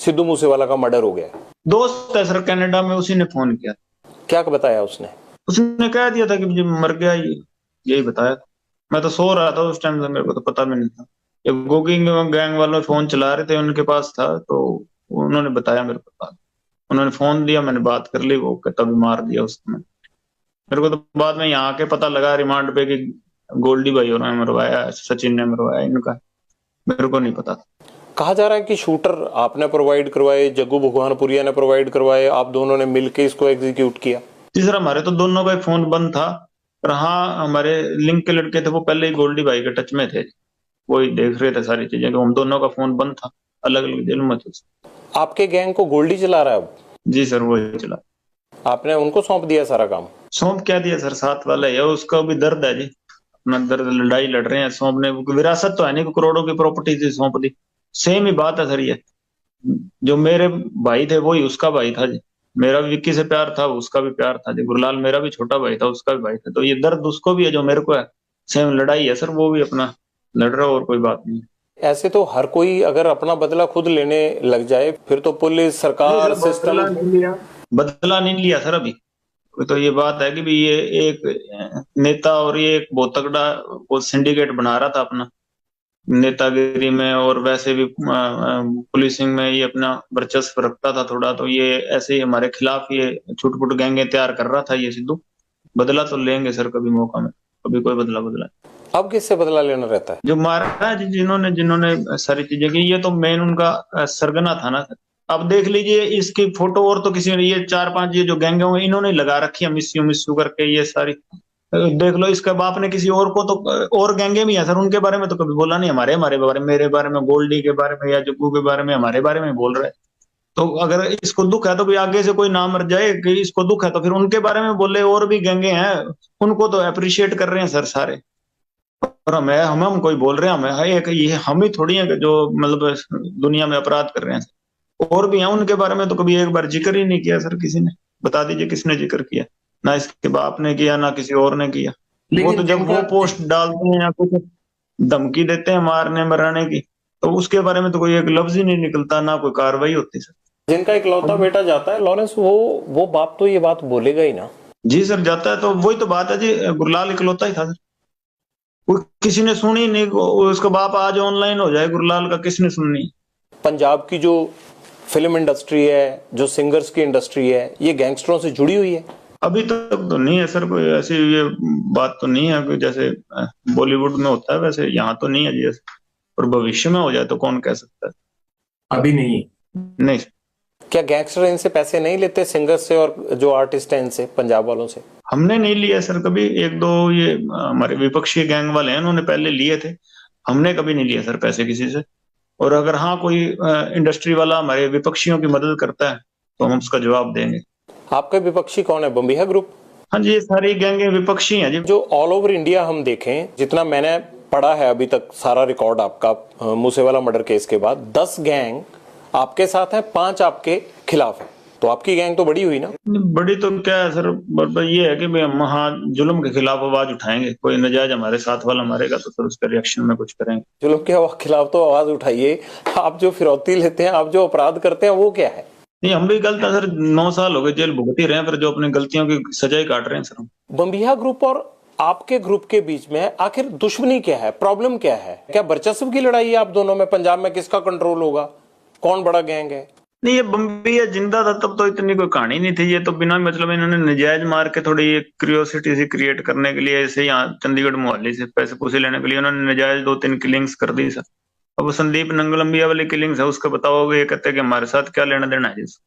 सिद्धू मूसेवाला का मर्डर हो गया है? दोस्त है सर कनाडा में, उसी ने फोन किया। क्या बताया उसने? उसने कह दिया था कि मुझे मर गया, यही बताया था। मैं तो सो रहा था उस टाइम से, मेरे को तो पता भी नहीं था। ये गोगिंग गैंग वाले फोन चला रहे थे, उनके पास था, तो उन्होंने बताया मेरे को। उन्होंने फोन दिया, मैंने बात कर ली, वो तभी मार दिया उसने। मेरे को तो बाद में यहाँ के पता लगा रिमांड पे कि गोल्डी भाई और मरवाया, सचिन ने मरवाया इनका। मेरे को नहीं पता था। कहा जा रहा है कि शूटर आपने प्रोवाइड करवाए, जग्गू भगवानपुरिया ने प्रोवाइड करवाए, आप दोनों ने मिलके इसको एग्जीक्यूट किया। तीसरा हमारे तो दोनों का ही फोन बंद था। पर हाँ, हमारे लिंक के लड़के थे, वो पहले ही गोल्डी भाई के टच में थे। वो ही देख रहे थे सारी चीजें, कि हम दोनों का फोन बंद था, अलग अलग जेल में थे। आपके गैंग को गोल्डी चला रहा है अब? जी सर, वो ही चला। आपने उनको सौंप दिया सारा काम? सौंप क्या दिया सर, साथ वाला है, उसका भी दर्द है जी। अपना दर्द, लड़ाई लड़ रहे हैं। सौंपने विरासत तो है नहीं, करोड़ों की प्रॉपर्टी थी, सौंप दी। सेम ही बात है सर ये। जो मेरे भाई थे वही उसका भाई था जी। मेरा भी विक्की से प्यार था, उसका भी प्यार था जी। गुरलाल मेरा भी छोटा भाई था, उसका भी भाई था। तो ये दर्द उसको भी है जो मेरे को है। सेम लड़ाई है सर, वो भी अपना लड़ रहा है, और कोई बात नहीं। ऐसे तो हर कोई अगर अपना बदला खुद लेने लग जाए फिर तो पुलिस नहीं सरकार सर, सिस्टम। बदला नहीं लिया। बदला नहीं लिया सर अभी। तो ये बात है कि भी ये एक नेता, और ये एक बहुत तगड़ा वो सिंडिकेट बना रहा था अपना, नेतागिरी में और वैसे भी पुलिसिंग में ये अपना वर्चस्व रखता था थोड़ा। तो ये ऐसे ही हमारे खिलाफ ये छुटपुट गैंगे तैयार कर रहा था ये सिद्धू। बदला तो लेंगे सर कभी मौका में, कभी कोई बदला बदला। अब किससे बदला लेना रहता है? जो मारा है जिन्होंने जिन्होंने सारी चीजें की, ये तो मेन उनका सरगना था ना सर। अब देख लीजिए इसकी फोटो, और तो किसी ने, ये चार पांच ये जो गैंगे हुए इन्होंने लगा रखी है, मिस्यू मिस्यू करके ये सारी। देख लो, इसके बाप ने किसी और को तो, और गैंगे भी है सर, उनके बारे में तो कभी बोला नहीं। हमारे हमारे बारे में, मेरे बारे में, गोल्डी के बारे में या जुग्गू के बारे में, हमारे बारे में बोल रहे हैं। तो अगर इसको दुख है तो भी आगे से कोई ना मर जाए, कि इसको दुख है तो फिर उनके बारे में बोले। और भी गैंगे हैं, उनको तो अप्रिशिएट कर रहे हैं सर सारे। और हमें हम कोई बोल रहे हैं, हमें है एक ये हम ही थोड़ी है कि जो मतलब दुनिया में अपराध कर रहे हैं। और भी हैं, उनके बारे में तो कभी एक बार जिक्र ही नहीं किया सर किसी ने। बता दीजिए किसने जिक्र किया? ना इसके बाप ने किया, ना किसी और ने किया। वो लेकिन तो जब वो पोस्ट डालते हैं या कुछ धमकी देते हैं मारने मराने की, तो उसके बारे में तो कोई एक लफ्ज ही नहीं निकलता, ना कोई कार्रवाई होती सर। जिनका इकलौता बेटा जाता है लॉरेंस, वो बाप तो ये बात बोलेगा ही ना। जी सर, जाता है तो वही तो बात है जी। गुरलाल इकलौता ही था सर, वो किसी ने सुनी नहीं। उसका बाप आज ऑनलाइन हो जाए, गुरलाल का किसने सुननी? पंजाब की जो फिल्म इंडस्ट्री है, जो सिंगर्स की इंडस्ट्री है, ये गैंगस्टरों से जुड़ी हुई है। अभी तक तो नहीं है सर कोई ऐसी ये बात तो नहीं है कि जैसे बॉलीवुड में होता है वैसे यहाँ तो नहीं है जी ऐसे। और भविष्य में हो जाए तो कौन कह सकता है। अभी नहीं। नहीं। क्या गैंगस्टर इनसे पैसे नहीं लेते, सिंगर्स से और जो आर्टिस्ट हैं इनसे, पंजाब वालों से? हमने नहीं लिया सर कभी। एक दो ये हमारे विपक्षी गैंग वाले हैं, उन्होंने पहले लिए थे। हमने कभी नहीं लिया सर पैसे किसी से। और अगर हाँ कोई इंडस्ट्री वाला हमारे विपक्षियों की मदद करता है तो हम उसका जवाब देंगे। आपके विपक्षी कौन है? बम्बिहा ग्रुप? हाँ जी, ये सारी गैंगे विपक्षी हैं जी। जो ऑल ओवर इंडिया हम देखें, जितना मैंने पढ़ा है अभी तक सारा रिकॉर्ड आपका मूसेवाला मर्डर केस के बाद, 10 गैंग आपके साथ हैं, 5 आपके खिलाफ है। तो आपकी गैंग तो बड़ी हुई ना? बड़ी तो क्या है सर, ये है कि भाई हम हाँ जुल्म के खिलाफ आवाज उठाएंगे। कोई नजायज हमारे साथ वाला मारेगा तो सर उसके रिएक्शन में कुछ करेंगे। जुल्म के खिलाफ तो आवाज उठाइए। आप जो फिरौती लेते हैं, आप जो अपराध करते हैं, वो क्या है? नहीं, हम भी गलत है सर। 9 साल हो गए जेल भुगत ही रहे हैं, फिर जो अपनी गलतियों की सजाई काट रहे हैं सर हम। बम्बिहा ग्रुप और आपके ग्रुप के बीच में आखिर दुश्मनी क्या है, प्रॉब्लम क्या है? क्या वर्चस्व की लड़ाई है आप दोनों में? पंजाब में किसका कंट्रोल होगा, कौन बड़ा गैंग है? नहीं, ये बम्बिया जिंदा था तब तो इतनी कोई कहानी नहीं थी। ये तो बिना मतलब इन्होंने नजायज मार के थोड़ी ये क्यूरियोसिटी सी क्रिएट करने के लिए, ऐसे यहाँ चंडीगढ़ मोहाली से पैसे पूसे लेने के लिए उन्होंने नजायज 2-3 किलिंग्स कर दी सर। अब वो संदीप नंगलंबिया वाली किलिंग्स है, उसका बताओगे, ये कहते हैं कि हमारे साथ क्या लेना देना है जिस।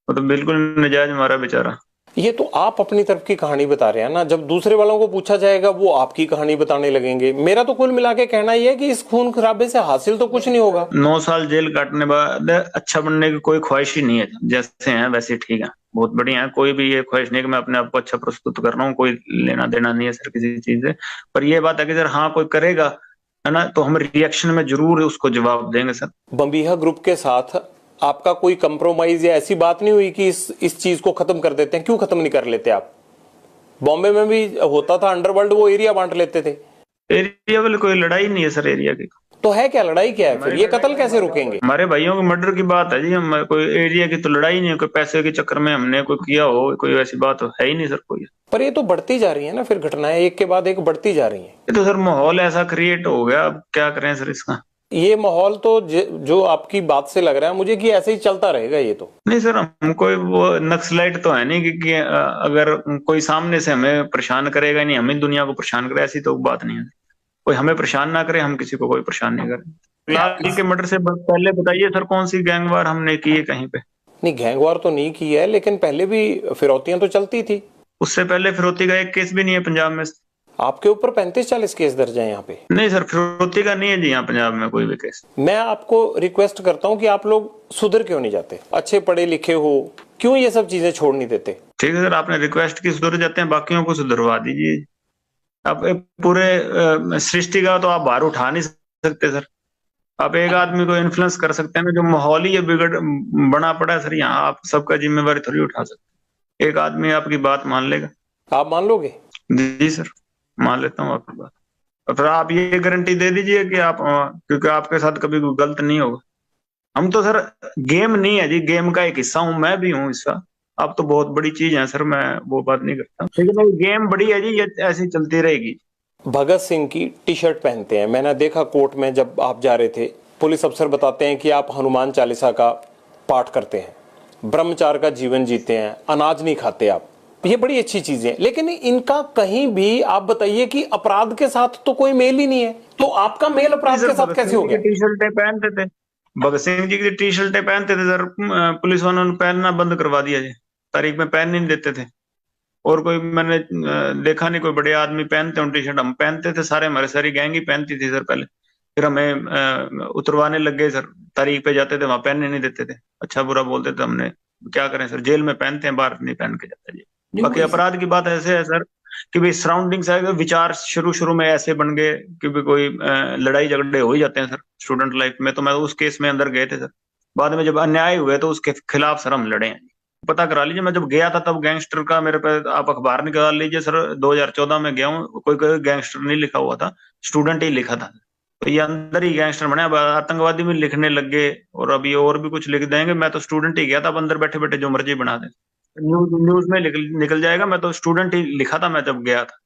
वो तो बिल्कुल नजायज मारा बेचारा। ये तो आप अपनी तरफ की कहानी बता रहे हैं ना, जब दूसरे वालों को पूछा जाएगा वो आपकी कहानी बताने लगेंगे। मेरा तो कुल मिला के कहना ही है कि इस खून खराबे से हासिल तो कुछ नहीं होगा। 9 साल जेल काटने बाद अच्छा बनने की कोई ख्वाहिश ही नहीं है। जैसे हैं वैसे ठीक है, बहुत बढ़िया है। कोई भी ये ख्वाहिश नहीं कि मैं अपने आप को अच्छा प्रस्तुत कर रहा हूँ, कोई लेना देना नहीं है सर किसी चीज से। पर ये बात है कि सर हाँ कोई करेगा है ना, तो हम रिएक्शन में जरूर उसको जवाब देंगे सर। बम्बिहा ग्रुप के साथ आपका कोई कंप्रोमाइज या ऐसी बात नहीं हुई कि इस चीज को खत्म कर देते हैं? क्यों खत्म नहीं कर लेते आप? बॉम्बे में भी होता था अंडरवर्ल्ड, वो एरिया बांट लेते थे। एरिया वाली कोई लड़ाई नहीं है सर एरिया की। तो है क्या, लड़ाई क्या है फिर, ये कत्ल कैसे रुकेंगे? हमारे भाइयों के मर्डर की बात है जी, हम कोई एरिया की तो लड़ाई नहीं है, कोई पैसे के चक्कर में हमने कोई किया हो, कोई ऐसी बात तो है ही नहीं सर कोई। पर ये तो बढ़ती जा रही है ना, फिर घटनाएं एक के बाद एक बढ़ती जा रही हैं। ये तो सर माहौल ऐसा क्रिएट हो गया, अब क्या करें सर इसका। ये माहौल तो जो आपकी बात से लग रहा है मुझे कि ऐसे ही चलता रहेगा ये तो। नहीं सर, हम कोई वो नक्सलाइट तो है नहीं कि अगर कोई सामने से हमें परेशान करेगा नहीं, हमें दुनिया को परेशान करे, ऐसी तो बात नहीं है। कोई हमें परेशान ना करे, हम किसी को कोई परेशान नहीं करें। फिलहाल के मर्डर से पहले बताइए सर, कौन सी गैंगवार हमने की है कहीं पे? नहीं, गैंगवार तो नहीं की है, लेकिन पहले भी फिरौतियां तो चलती थी। उससे पहले फिरौती का एक केस भी नहीं है पंजाब में। आपके ऊपर 35-40 केस दर्ज है यहाँ पे। नहीं सर, फिरौती का नहीं है जी यहाँ पंजाब में कोई भी केस। मैं आपको रिक्वेस्ट करता हूँ कि आप लोग सुधर क्यों नहीं जाते, अच्छे पढ़े लिखे हो, क्यों ये सब चीजें छोड़ नहीं देते? ठीक है सर, आपने रिक्वेस्ट की, सुधर जाते हैं, बाकियों को सुधरवा दीजिए। आप पूरे सृष्टि का तो आप भार उठा नहीं सकते सर। आप एक आदमी को इन्फ्लुएंस कर सकते हैं ना, जो माहौल ही ये बिगड़ बना पड़ा है सर यहाँ, आप सबका जिम्मेवारी थोड़ी उठा सकते। एक आदमी आपकी बात मान लेगा? आप मान लोगे? जी सर, मान लेता हूँ आपकी बात। और फिर आप ये गारंटी दे दीजिए कि आप क्योंकि आपके साथ कभी कोई गलत नहीं होगा। हम तो सर, गेम नहीं है जी, गेम का एक हिस्सा हूँ, मैं भी हूँ हिस्सा। अब तो बहुत बड़ी चीज है सर, मैं वो बात नहीं करता, लेकिन गेम बड़ी है जी, ये ऐसी चलती रहेगी। भगत सिंह की टी शर्ट पहनते हैं, मैंने देखा कोर्ट में जब आप जा रहे थे, पुलिस अफसर बताते हैं कि आप हनुमान चालीसा का पाठ करते हैं, ब्रह्मचार का जीवन जीते हैं, अनाज नहीं खाते आप, ये बड़ी अच्छी चीजें हैं। लेकिन इनका कहीं भी आप बताइए कि अपराध के साथ तो कोई मेल ही नहीं है, तो आपका मेल अपराध के साथ कैसे हो गया? टी शर्टें पहनते थे, भगत सिंह जी की टी शर्टें पहनते थे सर, पुलिस वालों ने पहनना बंद करवा दिया जी, तारीख में पहन नहीं देते थे। और कोई मैंने देखा नहीं कोई बड़े आदमी पहनते हो टी शर्ट, हम पहनते थे सारे, हमारे सारी गैंग ही पहनती थी सर पहले। फिर हमें उतरवाने लग गए सर, तारीख पे जाते थे वहां पहनने नहीं देते थे, अच्छा बुरा बोलते थे। हमने क्या करें सर, जेल में पहनते हैं, बाहर नहीं पहन के जाते जी। बाकी अपराध की बात ऐसे है सर कि भाई सराउंडिंग से विचार शुरू शुरू में ऐसे बन गए कि भी कोई लड़ाई झगड़े हो ही जाते हैं सर स्टूडेंट लाइफ में। तो मैं उस केस में अंदर गए थे सर, बाद में जब अन्याय हुए तो उसके खिलाफ सर हम लड़े हैं। पता करा लीजिए, मैं जब गया था तब गैंगस्टर का मेरे पे आप अखबार निकाल लीजिए सर, 2014 में गया हूँ, कोई कोई गैंगस्टर नहीं लिखा हुआ था, स्टूडेंट ही लिखा था। तो ये अंदर ही गैंगस्टर बने, अब आतंकवादी भी लिखने लग गए और अभी और भी कुछ लिख देंगे। मैं तो स्टूडेंट ही गया था, अब अंदर बैठे बैठे जो मर्जी बना दे, न्यूज में निकल जाएगा। मैं तो स्टूडेंट ही लिखा था मैं जब गया था।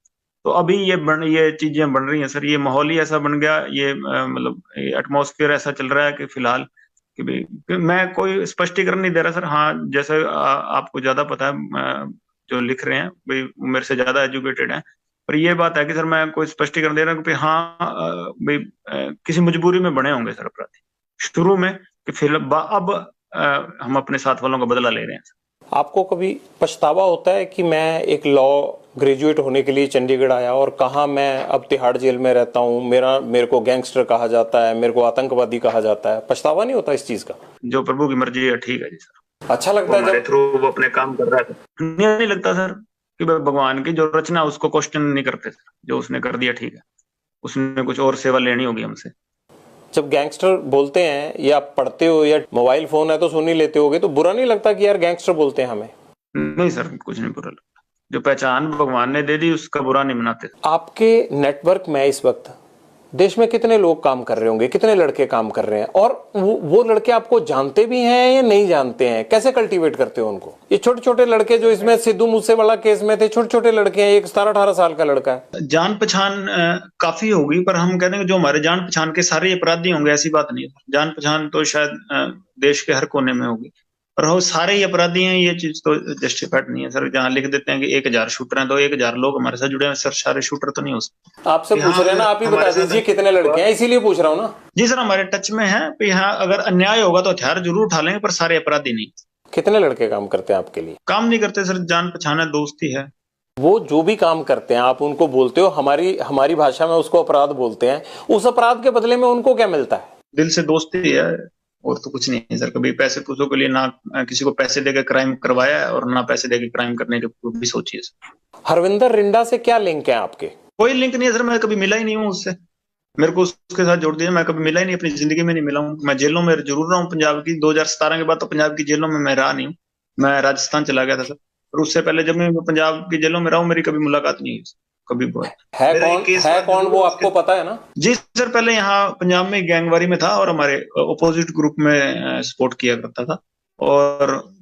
तो अभी ये चीजें बन रही हैं सर, ये माहौल ही ऐसा बन गया, ये मतलब एटमॉस्फेयर ऐसा चल रहा है कि फिलहाल कि भाई कि मैं कोई स्पष्टीकरण नहीं दे रहा सर। हाँ, जैसे आपको ज्यादा पता है, जो लिख रहे हैं भाई वो मेरे से ज्यादा एजुकेटेड हैं, पर ये बात है कि सर मैं कोई स्पष्टीकरण दे रहा हूँ कि हाँ भाई किसी मजबूरी में बने होंगे सर अपराधी शुरू में, कि फिर अब हम अपने साथ वालों का बदला ले रहे हैं। आपको कभी पछतावा होता है कि मैं एक लॉ ग्रेजुएट होने के लिए चंडीगढ़ आया और कहा मैं अब तिहाड़ जेल में रहता हूँ, मेरे को गैंगस्टर कहा जाता है, मेरे को आतंकवादी कहा जाता है, पछतावा नहीं होता इस चीज का? जो प्रभु की मर्जी है, ठीक है जी सर। अच्छा लगता है जब थ्रू वो अपने काम कर रहा है, नहीं लगता सर कि भगवान की जो रचना उसको क्वेश्चन नहीं करते सर, जो उसने कर दिया ठीक है, उसने कुछ और सेवा लेनी होगी हमसे। जब गैंगस्टर बोलते हैं या पढ़ते हो या मोबाइल फोन है तो सुन ही लेते होगे, तो बुरा नहीं लगता कि यार गैंगस्टर बोलते हैं हमें? नहीं सर, कुछ नहीं बुरा लगता, जो पहचान भगवान ने दे दी उसका बुरा नहीं मनाते। आपके नेटवर्क में इस वक्त देश में कितने लोग काम कर रहे होंगे, कितने लड़के काम कर रहे हैं, और वो लड़के आपको जानते भी हैं या नहीं जानते हैं? कैसे कल्टीवेट करते हो उनको? ये छोटे छोटे लड़के जो इसमें सिद्धू मूसेवाला केस में थे, छोटे छोटे लड़के हैं, एक 17-18 साल का लड़का है। जान पहचान काफी होगी, पर हम कहते हैं कि जो हमारे जान पहचान के सारे अपराधी होंगे ऐसी बात नहीं है। जान पहचान तो शायद देश के हर कोने में होगी, पर वो सारे ही अपराधी हैं, ये चीज तो जस्टिफाइड नहीं है सर। जहाँ लिख देते हैं कि 1000 शूटर हैं तो 1000 लोग हमारे साथ जुड़े हैं सर, सारे शूटर तो नहीं हो सकते। आपसे पूछ रहे हैं ना, आप ही बता दीजिए कितने लड़के हैं, इसीलिए पूछ रहा हूँ ना। जी सर, हमारे टच में है, यहाँ अगर अन्याय होगा तो हथियार जरूर उठा लेंगे, पर सारे अपराधी नहीं। कितने लड़के काम करते हैं आपके लिए? काम नहीं करते सर, जान पहचान है, दोस्ती है। वो जो भी काम करते हैं आप उनको बोलते हो, हमारी भाषा में उसको अपराध बोलते हैं, उस अपराध के बदले में उनको क्या मिलता है? दिल से दोस्ती है और तो कुछ नहीं है सर। कभी पैसे पूछो के लिए ना किसी को पैसे देकर क्राइम करवाया है और ना पैसे देकर क्राइम करने की भी सोची है सर। हरविंदर रिंडा से क्या लिंक है आपके? कोई लिंक नहीं है सर, मैं कभी मिला ही नहीं हूँ उससे। मेरे को उसके साथ जोड़ दिया, मैं कभी मिला ही नहीं, अपनी जिंदगी में नहीं मिला हूँ। मैं जेलों में जरूर रहा हूँ पंजाब की, 2017 के बाद तो पंजाब की जेलों में मैं रहा नहीं हूँ, मैं राजस्थान चला गया था सर। और उससे पहले जब मैं पंजाब की जेलों में रहा हूँ मेरी कभी मुलाकात नहीं हुई। कभी बहुत। है मेरा कौन, एक केस है हुआ कौन वो जरूर आपको पता है ना? जी सर, पहले यहाँ पंजाब में गैंगवारी में था और हमारे अपोजिट ग्रुप में सपोर्ट किया करता था। और